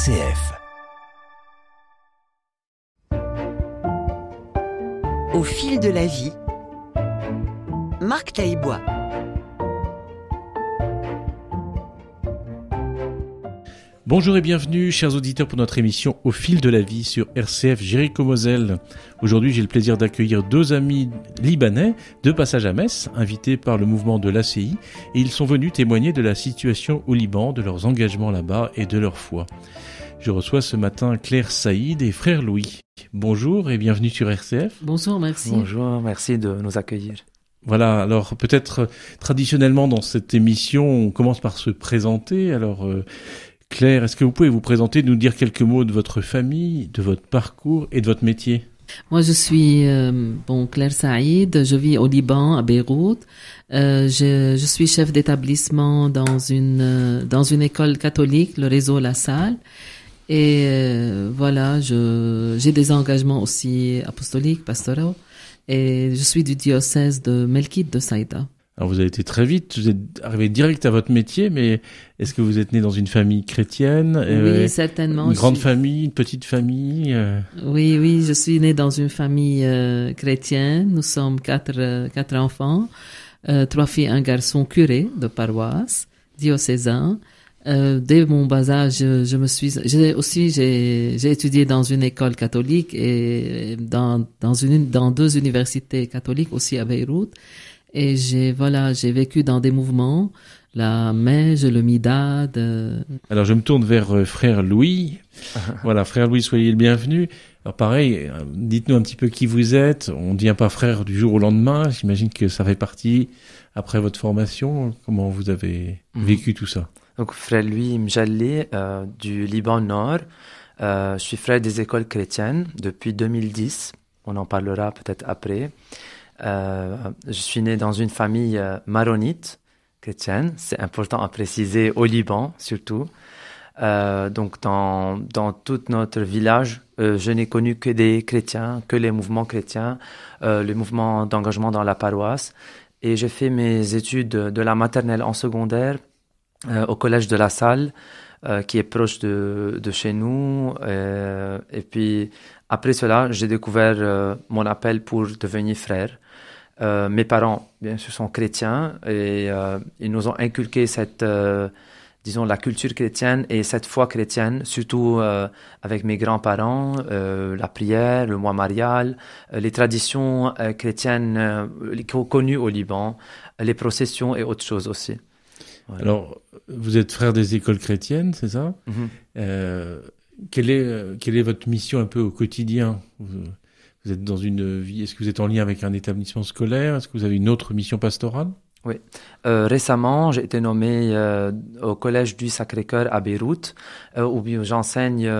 RCF. Au fil de la vie, Marc Tailbois. Bonjour et bienvenue, chers auditeurs, pour notre émission Au fil de la vie sur RCF Jéricho-Moselle. Aujourd'hui, j'ai le plaisir d'accueillir deux amis libanais de passage à Metz, invités par le mouvement de l'ACI, et ils sont venus témoigner de la situation au Liban, de leurs engagements là-bas et de leur foi. Je reçois ce matin Claire Saïd et frère Louis. Bonjour et bienvenue sur RCF. Bonjour, merci. Bonjour, merci de nous accueillir. Voilà, alors peut-être traditionnellement dans cette émission, on commence par se présenter. Alors Claire, est-ce que vous pouvez vous présenter, nous dire quelques mots de votre famille, de votre parcours et de votre métier ? Moi, je suis Claire Saïd, je vis au Liban, à Beyrouth. Je suis chef d'établissement dans une école catholique, le réseau La Salle. Et voilà, j'ai des engagements aussi apostoliques, pastoraux. Et je suis du diocèse de Melkite de Saïda. Alors vous avez été très vite, vous êtes arrivé direct à votre métier, mais est-ce que vous êtes né dans une famille chrétienne ? Oui, certainement. Une grande famille, une petite famille Oui, je suis née dans une famille chrétienne. Nous sommes quatre enfants, 3 filles, un garçon curé de paroisse, diocésain. Dès mon bas âge, j'ai étudié dans une école catholique et dans 2 universités catholiques aussi à Beyrouth. Et j'ai vécu dans des mouvements, la Mège, le Midad. Alors je me tourne vers frère Louis. Voilà, frère Louis, soyez le bienvenu. Alors pareil, dites-nous un petit peu qui vous êtes. On ne devient pas frère du jour au lendemain. J'imagine que ça fait partie, après votre formation, comment vous avez vécu tout ça ? Donc frère Louis Mjalli du Liban Nord. Je suis frère des écoles chrétiennes depuis 2010. On en parlera peut-être après. Je suis né dans une famille maronite chrétienne, c'est important à préciser, au Liban surtout. Donc dans tout notre village, je n'ai connu que des chrétiens, que les mouvements chrétiens, les mouvements d'engagement dans la paroisse. Et j'ai fait mes études de la maternelle en secondaire au collège de La Salle, qui est proche de chez nous. Et puis après cela, j'ai découvert mon appel pour devenir frère. Mes parents, bien sûr, sont chrétiens et ils nous ont inculqué la culture chrétienne et cette foi chrétienne, surtout avec mes grands-parents, la prière, le mois marial, les traditions chrétiennes connues au Liban, les processions et autres choses aussi. Voilà. Alors, vous êtes frère des écoles chrétiennes, c'est ça ? Quelle est votre mission un peu au quotidien ? Vous êtes dans une vie, est-ce que vous êtes en lien avec un établissement scolaire ? Est-ce que vous avez une autre mission pastorale ? Oui. Récemment, j'ai été nommé au Collège du Sacré-Cœur à Beyrouth, où j'enseigne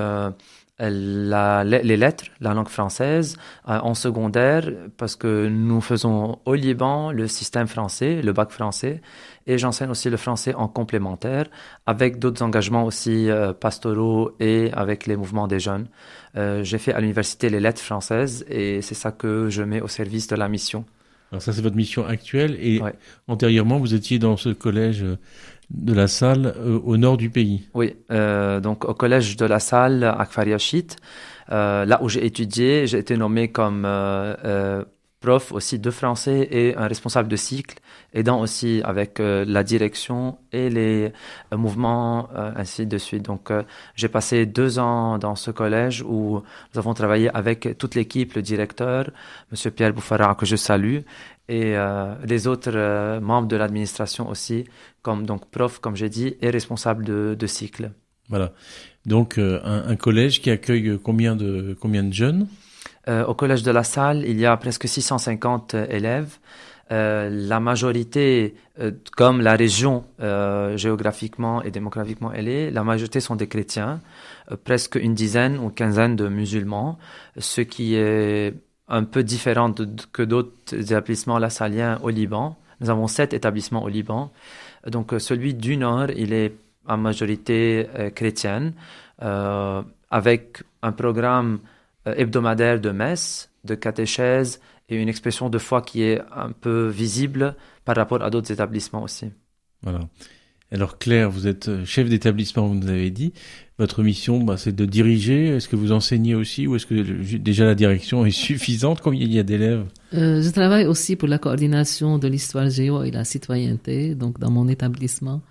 les lettres, la langue française, en secondaire, parce que nous faisons au Liban le système français, le bac français, et j'enseigne aussi le français en complémentaire, avec d'autres engagements aussi pastoraux et avec les mouvements des jeunes. J'ai fait à l'université les lettres françaises, et c'est ça que je mets au service de la mission. Alors ça, c'est votre mission actuelle, et ouais. Antérieurement, vous étiez dans ce collège de La Salle au nord du pays. Oui, donc au collège de La Salle à Kfar Yashit, là où j'ai étudié, j'ai été nommé comme prof aussi de français et un responsable de cycle, aidant aussi avec la direction et les mouvements, ainsi de suite. Donc j'ai passé 2 ans dans ce collège où nous avons travaillé avec toute l'équipe, le directeur, Monsieur Pierre Bouffara, que je salue, et les autres membres de l'administration aussi, comme donc prof, comme j'ai dit, et responsable de cycle. Voilà. Donc un collège qui accueille combien de jeunes ? Au collège de La Salle, il y a presque 650 élèves. La majorité, comme la région géographiquement et démographiquement elle est, la majorité sont des chrétiens, presque une dizaine ou quinzaine de musulmans, ce qui est un peu différent que d'autres établissements lassaliens au Liban. Nous avons 7 établissements au Liban. Donc celui du Nord, il est en majorité chrétienne, avec un programme hebdomadaire de messe, de catéchèse et une expression de foi qui est un peu visible par rapport à d'autres établissements aussi. Voilà. Alors Claire, vous êtes chef d'établissement, vous nous avez dit. Votre mission, c'est de diriger. Est-ce que vous enseignez aussi ou est-ce que déjà la direction est suffisante? Combien il y a d'élèves? Je travaille aussi pour la coordination de l'histoire géo et la citoyenneté, donc dans mon établissement.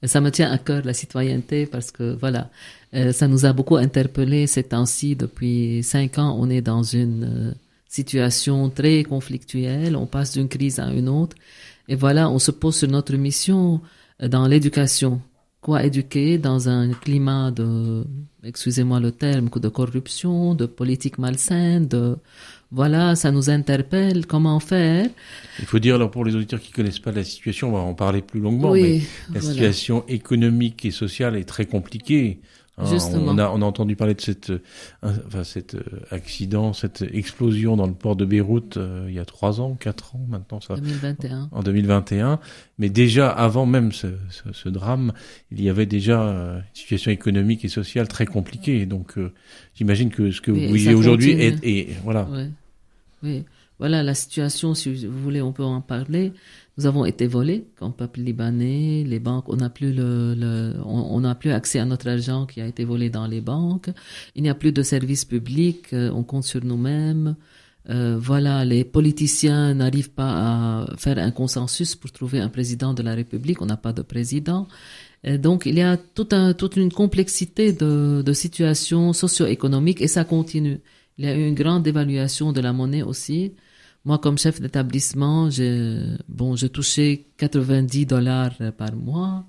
Ça me tient à cœur, la citoyenneté, parce que voilà, ça nous a beaucoup interpellés ces temps-ci. Depuis 5 ans, on est dans une situation très conflictuelle. On passe d'une crise à une autre. Et voilà, on se pose sur notre mission dans l'éducation. Quoi éduquer dans un climat de, excusez-moi le terme, de corruption, de politique malsaine, voilà, ça nous interpelle. Comment faire? Il faut dire, alors pour les auditeurs qui connaissent pas la situation, on va en parler plus longuement, oui, mais la situation économique et sociale est très compliquée. Justement. On a entendu parler de cet accident, cette explosion dans le port de Beyrouth il y a 3 ans, 4 ans maintenant. 2021. En 2021. Mais déjà, avant même ce drame, il y avait déjà une situation économique et sociale très compliquée. Donc, j'imagine que ce que vous vivez aujourd'hui est voilà. Oui. Oui. Voilà la situation, si vous voulez, on peut en parler. Nous avons été volés comme peuple libanais, les banques, on n'a plus accès à notre argent qui a été volé dans les banques. Il n'y a plus de services publics, on compte sur nous-mêmes. Voilà, les politiciens n'arrivent pas à faire un consensus pour trouver un président de la République, on n'a pas de président. Donc il y a toute une complexité de situations socio-économiques et ça continue. Il y a eu une grande dévaluation de la monnaie aussi. Moi, comme chef d'établissement, je touchais $90 par mois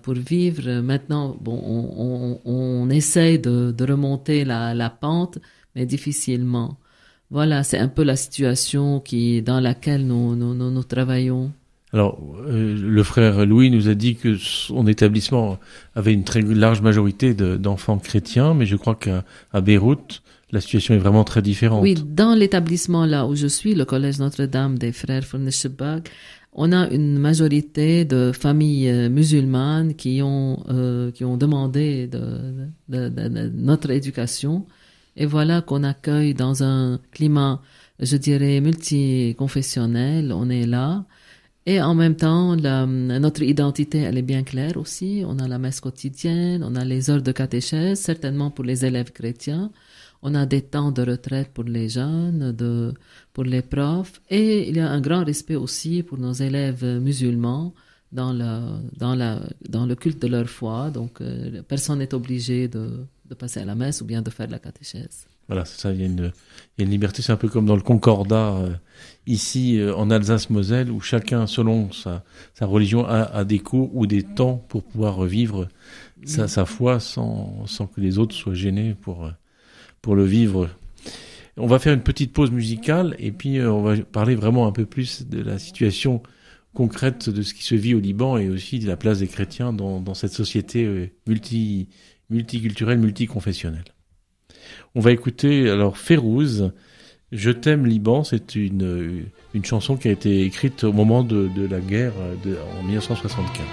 pour vivre. Maintenant, on essaye de remonter la pente, mais difficilement. Voilà, c'est un peu la situation dans laquelle nous travaillons. Alors, le frère Louis nous a dit que son établissement avait une très large majorité d'enfants chrétiens, mais je crois qu'à Beyrouth, la situation est vraiment très différente. Oui, dans l'établissement là où je suis, le collège Notre-Dame des frères Fournier-Chebag, on a une majorité de familles musulmanes qui ont demandé de notre éducation. Et voilà qu'on accueille dans un climat, je dirais, multiconfessionnel. On est là. Et en même temps, notre identité, elle est bien claire aussi. On a la messe quotidienne, on a les heures de catéchèse, certainement pour les élèves chrétiens. On a des temps de retraite pour les jeunes, pour les profs. Et il y a un grand respect aussi pour nos élèves musulmans dans le culte de leur foi. Donc, personne n'est obligé de passer à la messe ou bien de faire la catéchèse. Voilà, c'est ça, il y a une liberté, c'est un peu comme dans le Concordat, ici en Alsace-Moselle, où chacun, selon sa religion, a des cours ou des temps pour pouvoir vivre sa foi sans que les autres soient gênés pour le vivre. On va faire une petite pause musicale et puis on va parler vraiment un peu plus de la situation concrète de ce qui se vit au Liban et aussi de la place des chrétiens dans cette société multiculturelle, multiconfessionnelle. On va écouter alors Férouz, Je t'aime Liban, c'est une chanson qui a été écrite au moment de la guerre en 1975.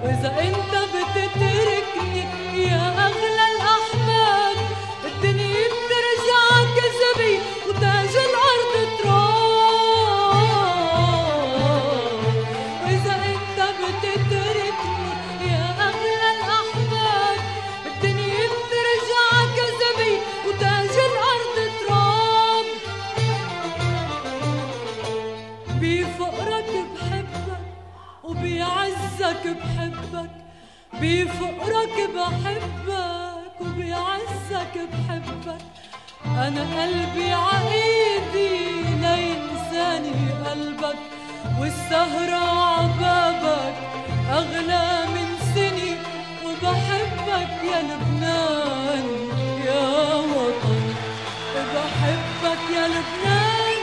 إذا أنت بتتركني بحبك بفقرك بحبك وبعزك بحبك أنا قلبي عقيدي لينساني قلبك والسهرة عبابك أغلى من سني وبحبك يا لبنان يا وطني بحبك يا لبنان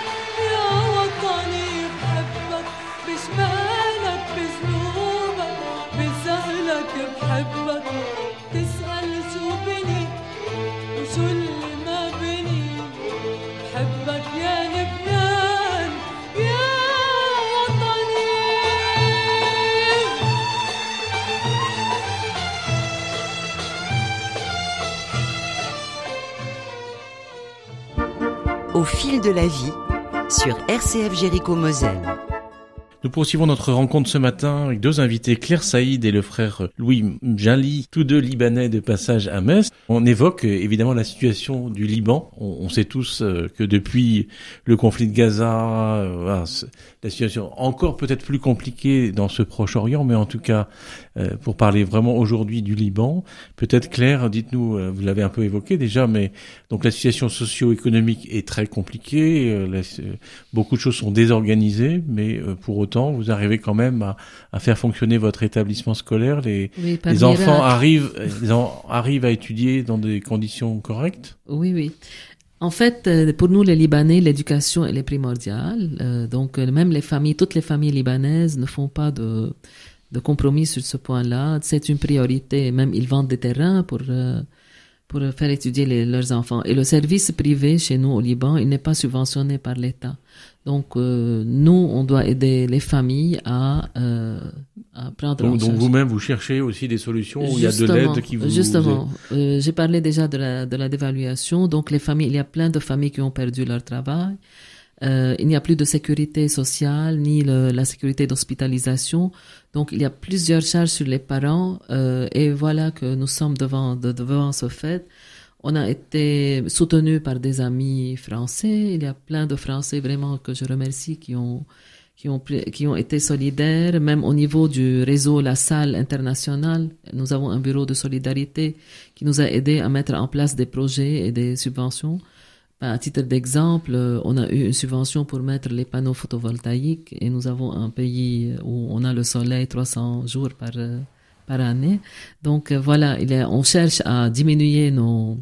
يا وطني بحبك بشمالك بجنوبك بسهلك بحبك تسأل شو بني وشو اللي ما بني بحبك يا لبنان يا وطني. Au fil de la vie, sur RCF Jéricho-Moselle. Nous poursuivons notre rencontre ce matin avec deux invités, Claire Saïd et le frère Louis Mjali, tous deux Libanais de passage à Metz. On évoque évidemment la situation du Liban. On sait tous que depuis le conflit de Gaza, la situation encore peut-être plus compliquée dans ce Proche-Orient, mais en tout cas, pour parler vraiment aujourd'hui du Liban, peut-être Claire, dites-nous, vous l'avez un peu évoqué déjà, mais donc la situation socio-économique est très compliquée, beaucoup de choses sont désorganisées, mais pour autant, vous arrivez quand même à faire fonctionner votre établissement scolaire. Les enfants arrivent à étudier dans des conditions correctes? Oui. En fait, pour nous, les Libanais, l'éducation, elle est primordiale. Donc, même les familles, toutes les familles libanaises ne font pas de compromis sur ce point-là. C'est une priorité. Même, ils vendent des terrains pour faire étudier leurs enfants. Et le service privé chez nous au Liban, il n'est pas subventionné par l'État. Donc, nous, on doit aider les familles à prendre en charge. Donc, vous-même, vous cherchez aussi des solutions où il y a de l'aide qui vous... Justement. J'ai parlé déjà de la dévaluation. Donc, les familles, il y a plein de familles qui ont perdu leur travail. Il n'y a plus de sécurité sociale, ni la sécurité d'hospitalisation. Donc, il y a plusieurs charges sur les parents. Et voilà que nous sommes devant ce fait. On a été soutenus par des amis français. Il y a plein de Français vraiment que je remercie qui ont été solidaires. Même au niveau du réseau La Salle internationale, nous avons un bureau de solidarité qui nous a aidés à mettre en place des projets et des subventions. À titre d'exemple, on a eu une subvention pour mettre les panneaux photovoltaïques et nous avons un pays où on a le soleil 300 jours par année. Donc voilà, on cherche à diminuer nos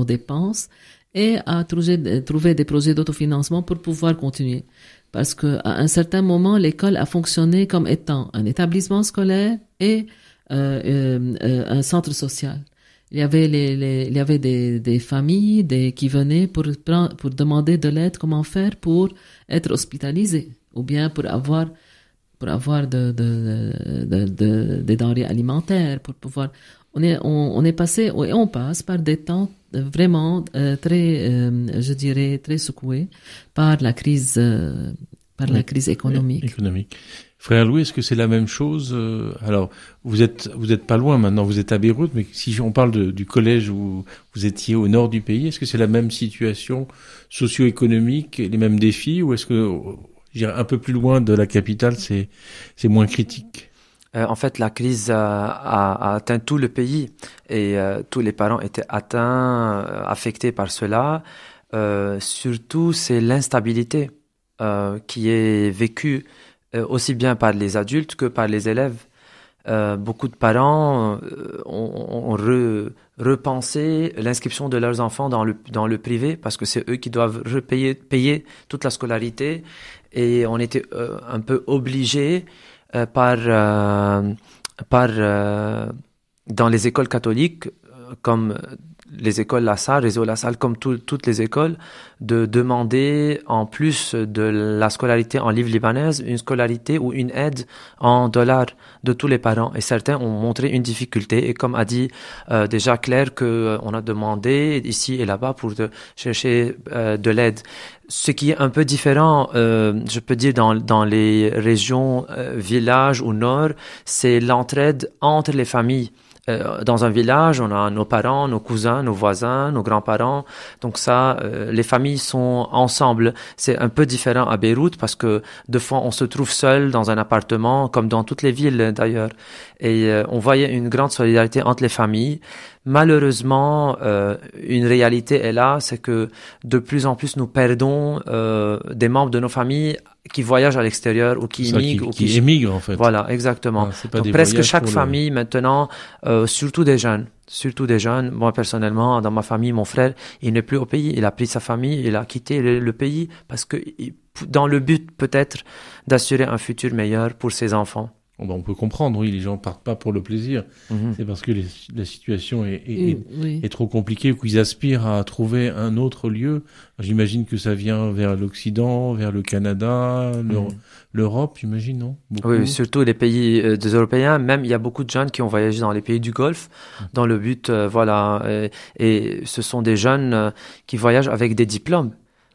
dépenses et à trouver des projets d'autofinancement pour pouvoir continuer. Parce que à un certain moment, l'école a fonctionné comme étant un établissement scolaire et un centre social. Il y avait des familles qui venaient pour demander de l'aide, comment faire pour être hospitalisés ou bien pour avoir des denrées alimentaires, pour pouvoir. On est passé et on passe par des temps vraiment très, je dirais, très secoués par la crise économique. Frère Louis, est-ce que c'est la même chose? Alors, vous êtes pas loin maintenant, vous êtes à Beyrouth, mais si on parle du collège où vous étiez au nord du pays, est-ce que c'est la même situation socio-économique, les mêmes défis, ou est-ce que, je dirais, un peu plus loin de la capitale, c'est moins critique? En fait, la crise a atteint tout le pays et tous les parents étaient affectés par cela. Surtout, c'est l'instabilité qui est vécue aussi bien par les adultes que par les élèves. Beaucoup de parents ont repensé l'inscription de leurs enfants dans le privé parce que c'est eux qui doivent payer toute la scolarité et on était un peu obligés dans les écoles catholiques comme les écoles La Salle, réseau La Salle, comme toutes les écoles, de demander, en plus de la scolarité en livre libanaise, une scolarité ou une aide en dollars de tous les parents. Et certains ont montré une difficulté. Et comme a dit déjà Claire, on a demandé ici et là-bas pour chercher de l'aide. Ce qui est un peu différent, je peux dire, dans les régions, villages ou nord, c'est l'entraide entre les familles. Dans un village, on a nos parents, nos cousins, nos voisins, nos grands-parents. Donc ça, les familles sont ensemble. C'est un peu différent à Beyrouth parce que deux fois, on se trouve seul dans un appartement, comme dans toutes les villes d'ailleurs. Et on voyait une grande solidarité entre les familles. Malheureusement, une réalité est là, c'est que de plus en plus nous perdons des membres de nos familles qui voyagent à l'extérieur ou qui immigrent. Qui émigrent en fait. Voilà, exactement. C'est pas Donc des presque voyages chaque pour famille maintenant, surtout des jeunes. Moi personnellement, dans ma famille, mon frère, il n'est plus au pays. Il a pris sa famille, il a quitté le pays parce que dans le but peut-être d'assurer un futur meilleur pour ses enfants. Bon, on peut comprendre, oui, les gens partent pas pour le plaisir. C'est parce que la situation est trop compliquée ou qu'ils aspirent à trouver un autre lieu. J'imagine que ça vient vers l'Occident, vers le Canada, l'Europe, j'imagine, non? Beaucoup. Oui, surtout les pays des Européens. Même, il y a beaucoup de jeunes qui ont voyagé dans les pays du Golfe dans le but, et ce sont des jeunes qui voyagent avec des diplômes.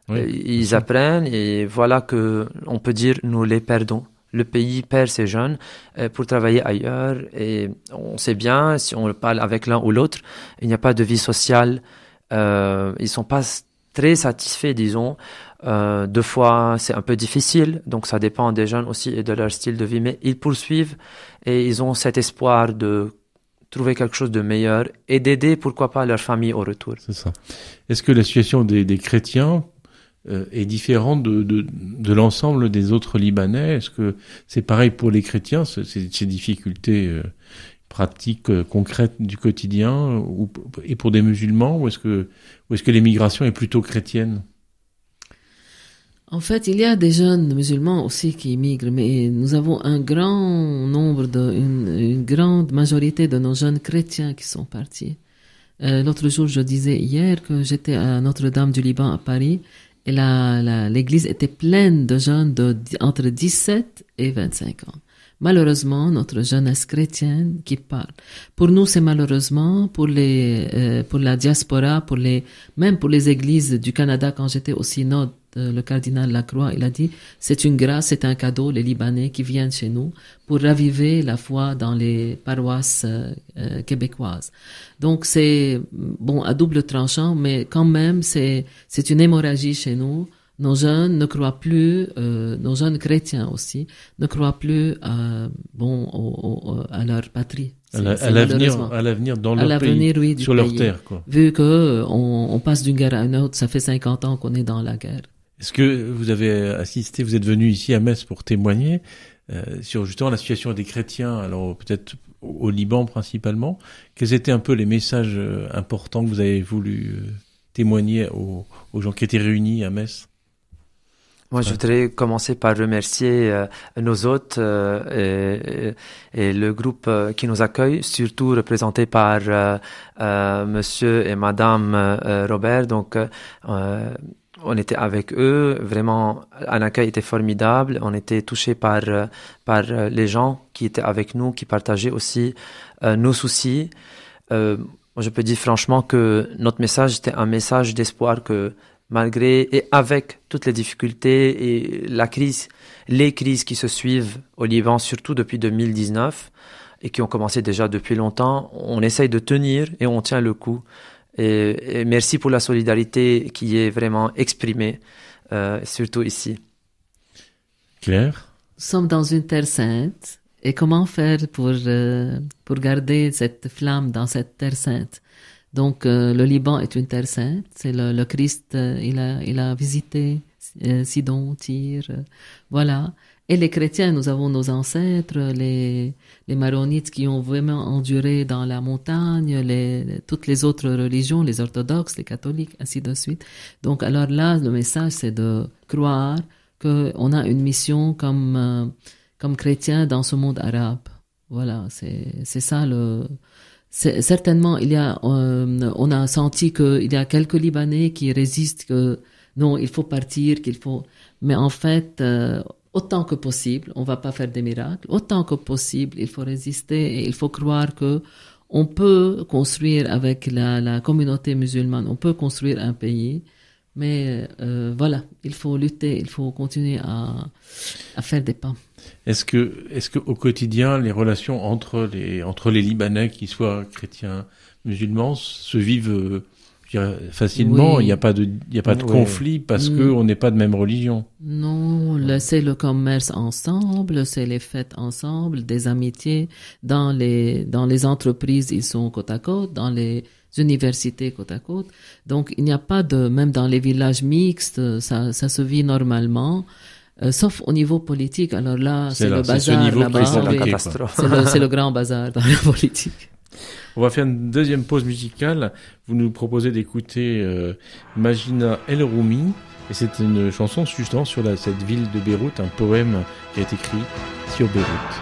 Oui, ils apprennent et voilà que on peut dire nous les perdons. Le pays perd ses jeunes pour travailler ailleurs et on sait bien, si on parle avec l'un ou l'autre, il n'y a pas de vie sociale. Ils sont pas très satisfaits, disons. Deux fois, c'est un peu difficile, donc ça dépend des jeunes aussi et de leur style de vie, mais ils poursuivent et ils ont cet espoir de trouver quelque chose de meilleur et d'aider, pourquoi pas, leur famille au retour. C'est ça. Est-ce que la situation des chrétiens est différente de l'ensemble des autres Libanais? Est-ce que c'est pareil pour les chrétiens, ces difficultés pratiques, concrètes du quotidien, et pour des musulmans, ou est-ce que l'émigration est plutôt chrétienne? En fait, il y a des jeunes musulmans aussi qui immigrent, mais nous avons un grand nombre, une grande majorité de nos jeunes chrétiens qui sont partis. L'autre jour, je disais hier que j'étais à Notre-Dame du Liban à Paris, et l'église était pleine de jeunes entre 17 et 25 ans. Malheureusement, notre jeunesse chrétienne qui parle. Pour nous, c'est malheureusement, pour la diaspora, même pour les églises du Canada, quand j'étais au synode, le cardinal Lacroix, il a dit, c'est une grâce, c'est un cadeau, les Libanais qui viennent chez nous pour raviver la foi dans les paroisses québécoises. Donc c'est, à double tranchant, mais quand même, c'est une hémorragie chez nous. Nos jeunes ne croient plus, nos jeunes chrétiens aussi, ne croient plus, à leur patrie. À l'avenir dans leur pays, oui, sur leur terre, quoi. Vu que on passe d'une guerre à une autre, ça fait 50 ans qu'on est dans la guerre. Est-ce que vous avez assisté, vous êtes venu ici à Metz pour témoigner sur justement la situation des chrétiens, alors peut-être au Liban principalement. Quels étaient un peu les messages importants que vous avez voulu témoigner aux gens qui étaient réunis à Metz? Moi, je voudrais commencer par remercier nos hôtes et le groupe qui nous accueille, surtout représenté par Monsieur et Madame Robert. Donc, on était avec eux. Vraiment, un accueil était formidable. On était touchés par les gens qui étaient avec nous, qui partageaient aussi nos soucis. Moi, je peux dire franchement que notre message était un message d'espoir que malgré et avec toutes les difficultés et les crises qui se suivent au Liban, surtout depuis 2019 et qui ont commencé déjà depuis longtemps, on essaye de tenir et on tient le coup. Et merci pour la solidarité qui est vraiment exprimée, surtout ici. Claire? Nous sommes dans une terre sainte. Et comment faire pour garder cette flamme dans cette terre sainte? Donc, le Liban est une terre sainte. C'est le Christ, il a visité Sidon, Tyr, voilà. Et les chrétiens, nous avons nos ancêtres, les maronites qui ont vraiment enduré dans la montagne, toutes les autres religions, les orthodoxes, les catholiques, ainsi de suite. Donc, alors là, le message, c'est de croire qu'on a une mission comme chrétiens dans ce monde arabe. Voilà, c'est ça certainement, on a senti qu'il y a quelques Libanais qui résistent, que non, il faut partir, mais en fait, autant que possible, on va pas faire des miracles, autant que possible, il faut résister et il faut croire que on peut construire avec la communauté musulmane, on peut construire un pays Mais voilà, il faut lutter, il faut continuer à faire des pas. Est-ce que au quotidien, les relations entre les Libanais, qui soient chrétiens, musulmans, se vivent je dirais, facilement? Oui. Il n'y a pas de conflit parce que on n'est pas de même religion. Non, c'est le commerce ensemble, c'est les fêtes ensemble, des amitiés. Dans les entreprises, ils sont côte à côte, dans les universités côte à côte. Donc, il n'y a pas même dans les villages mixtes, ça se vit normalement. Sauf au niveau politique. Alors là, c'est le bazar ce niveau là-bas. qui est la compliqué, catastrophe. C'est le grand bazar dans la politique. On va faire une deuxième pause musicale. Vous nous proposez d'écouter Majina El Roumi, et c'est une chanson justement sur cette ville de Beyrouth, un poème qui a été écrit sur Beyrouth.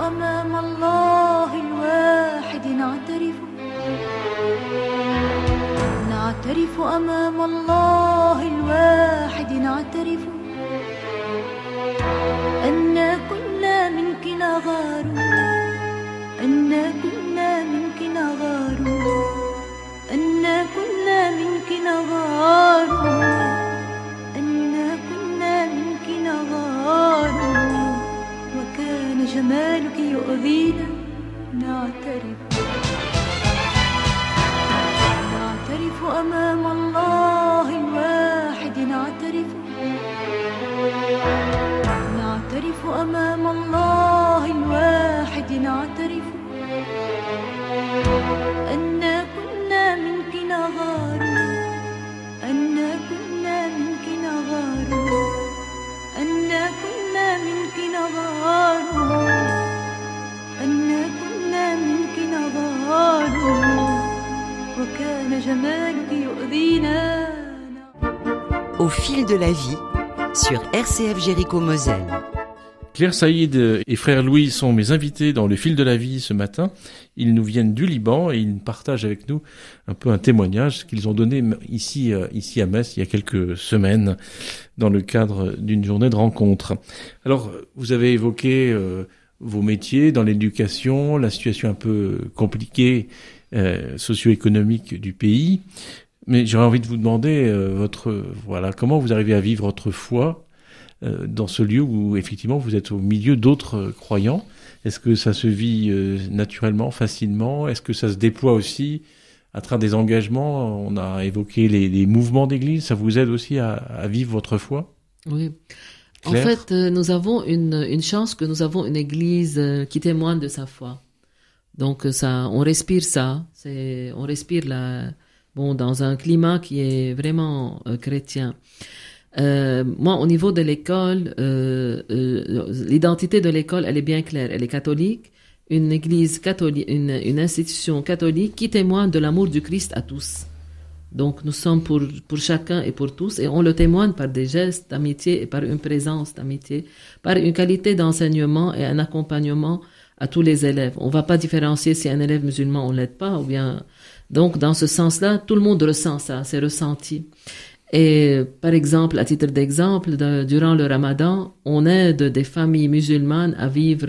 أمام الله الواحد نعترف أمام الله الواحد نعترف أن كنا منك نغار أن كنا منك نغار أن كنا منك نغار أن كنا منك نغار وكان جمالك يؤذينا نعترف أمام الله الواحد نعترف أمام الله الواحد نعترف أن كنا منك نغار أن كنا منك نغار أن كنا منك نغار أن كنا منك نغار وكان جمالك يؤذينا. Au fil de la vie, sur RCF Jéricho-Moselle. Claire Saïd et frère Louis sont mes invités dans le fil de la vie ce matin. Ils nous viennent du Liban et ils partagent avec nous un peu un témoignage qu'ils ont donné ici à Metz il y a quelques semaines dans le cadre d'une journée de rencontre. Alors, vous avez évoqué vos métiers dans l'éducation, la situation un peu compliquée socio-économique du pays. Mais j'aurais envie de vous demander comment vous arrivez à vivre votre foi dans ce lieu où effectivement vous êtes au milieu d'autres croyants. Est-ce que ça se vit naturellement, facilement? Est-ce que ça se déploie aussi à travers des engagements? On a évoqué les mouvements d'église. Ça vous aide aussi à vivre votre foi? Oui. Claire? En fait, nous avons une chance que nous avons une église qui témoigne de sa foi. Donc on respire ça. On respire dans un climat qui est vraiment chrétien. Moi, au niveau de l'école, l'identité de l'école, elle est bien claire. Elle est catholique, une église catholique, une institution catholique qui témoigne de l'amour du Christ à tous. Donc, nous sommes pour chacun et pour tous, et on le témoigne par des gestes d'amitié et par une présence d'amitié, par une qualité d'enseignement et un accompagnement à tous les élèves. On va pas différencier si un élève musulman on l'aide pas ou bien. Donc, dans ce sens-là, tout le monde ressent ça, c'est ressenti. Et par exemple, à titre d'exemple, durant le Ramadan, on aide des familles musulmanes à vivre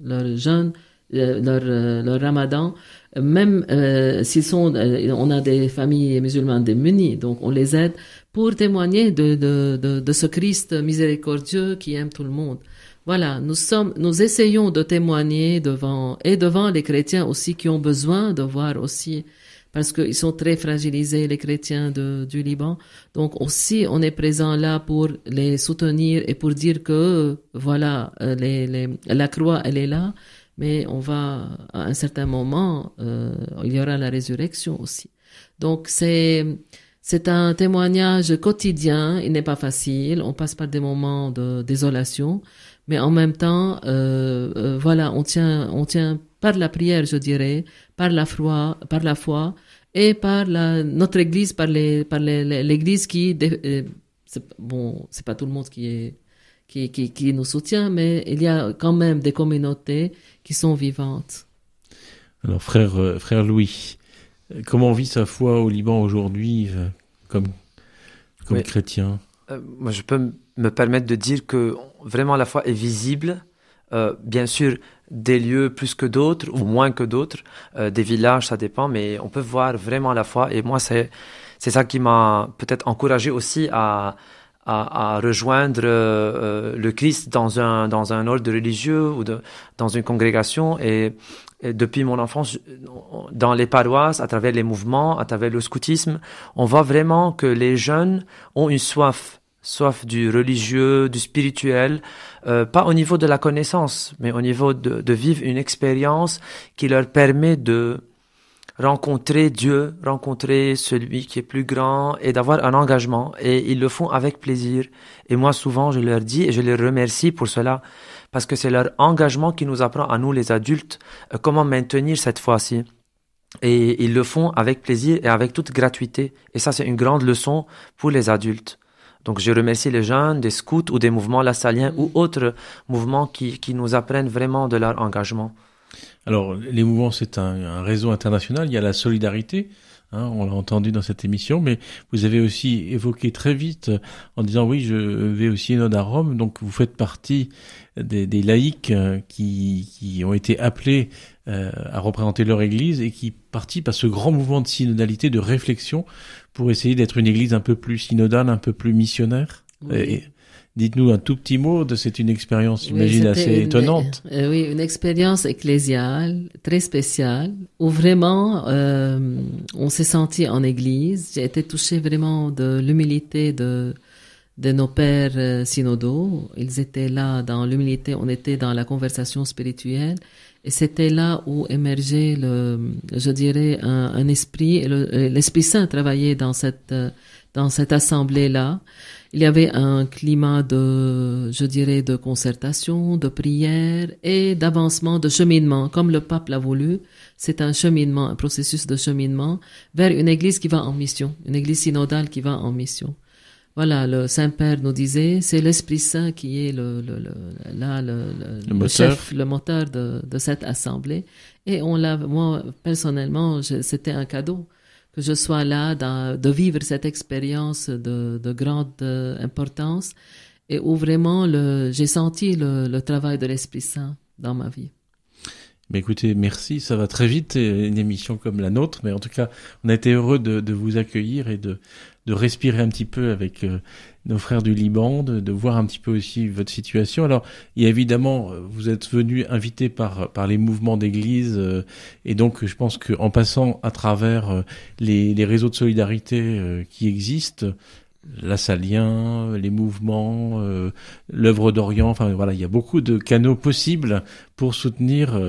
leur jeûne, leur Ramadan, même on a des familles musulmanes démunies, donc on les aide pour témoigner de ce Christ miséricordieux qui aime tout le monde. Voilà, nous essayons de témoigner devant les chrétiens aussi qui ont besoin de voir aussi parce qu'ils sont très fragilisés, les chrétiens du Liban. Donc aussi, on est présent là pour les soutenir et pour dire que, voilà, la croix, elle est là, mais à un certain moment, il y aura la résurrection aussi. Donc c'est un témoignage quotidien, il n'est pas facile, on passe par des moments de désolation, mais en même temps, voilà, on tient par la prière, je dirais, par la foi, et par notre Église, par l'Église qui, c'est pas tout le monde qui nous soutient, mais il y a quand même des communautés qui sont vivantes. Alors, frère Louis, comment on vit sa foi au Liban aujourd'hui, comme Oui. chrétien? Moi, je peux me permettre de dire que vraiment la foi est visible. Bien sûr, des lieux plus que d'autres ou moins que d'autres, des villages, ça dépend, mais on peut voir vraiment la foi. Et moi, c'est ça qui m'a peut-être encouragé aussi à rejoindre le Christ dans un ordre religieux ou dans une congrégation. Et depuis mon enfance, dans les paroisses, à travers les mouvements, à travers le scoutisme, on voit vraiment que les jeunes ont une soif du religieux, du spirituel, pas au niveau de la connaissance, mais au niveau de vivre une expérience qui leur permet de rencontrer Dieu, rencontrer celui qui est plus grand et d'avoir un engagement. Et ils le font avec plaisir. Et moi, souvent, je leur dis et je les remercie pour cela, parce que c'est leur engagement qui nous apprend à nous, les adultes, comment maintenir cette foi-ci. Et ils le font avec plaisir et avec toute gratuité. Et ça, c'est une grande leçon pour les adultes. Donc, je remercie les jeunes, des scouts ou des mouvements lassaliens ou autres mouvements qui nous apprennent vraiment de leur engagement. Alors, les mouvements, c'est un réseau international. Il y a la solidarité, on l'a entendu dans cette émission, mais vous avez aussi évoqué très vite en disant oui, je vais au synode à Rome. Donc, vous faites partie des laïcs qui ont été appelés à représenter leur église et qui participent à ce grand mouvement de synodalité, de réflexion pour essayer d'être une église un peu plus synodale, un peu plus missionnaire. Oui. Dites-nous un tout petit mot c'est une expérience, j'imagine, assez étonnante. Oui, une expérience ecclésiale très spéciale où vraiment on s'est senti en église. J'ai été touchée vraiment de l'humilité de nos pères synodaux. Ils étaient là dans l'humilité, on était dans la conversation spirituelle. Et c'était là où émergeait je dirais, un esprit, et l'Esprit Saint travaillait dans cette assemblée-là. Il y avait un climat je dirais, de concertation, de prière et d'avancement, de cheminement, comme le pape l'a voulu. C'est un cheminement, un processus de cheminement vers une église qui va en mission, une église synodale qui va en mission. Voilà, le Saint-Père nous disait, c'est l'Esprit Saint qui est le chef, le moteur de cette assemblée. Et moi, personnellement, c'était un cadeau que je sois là, de vivre cette expérience de grande importance et où vraiment j'ai senti le travail de l'Esprit Saint dans ma vie. Mais écoutez, merci, ça va très vite, une émission comme la nôtre, mais en tout cas, on a été heureux de vous accueillir et de respirer un petit peu avec nos frères du Liban, de voir un petit peu aussi votre situation. Alors, il y a évidemment, vous êtes venu invité par les mouvements d'église, et donc je pense qu'en passant à travers les réseaux de solidarité qui existent, l'assalien, les mouvements, l'œuvre d'Orient, enfin voilà, il y a beaucoup de canaux possibles pour soutenir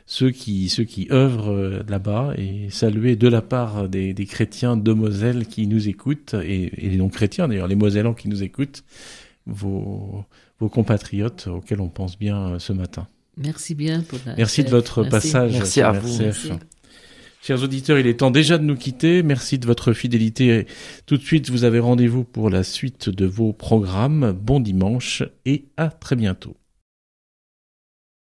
ceux qui œuvrent là-bas et saluer de la part des chrétiens de Moselle qui nous écoutent et les non-chrétiens d'ailleurs, les Mosellans qui nous écoutent, vos compatriotes auxquels on pense bien ce matin. Merci bien pour Merci de votre passage. Merci à vous. Merci. Chers auditeurs, il est temps déjà de nous quitter. Merci de votre fidélité. Tout de suite, vous avez rendez-vous pour la suite de vos programmes. Bon dimanche et à très bientôt.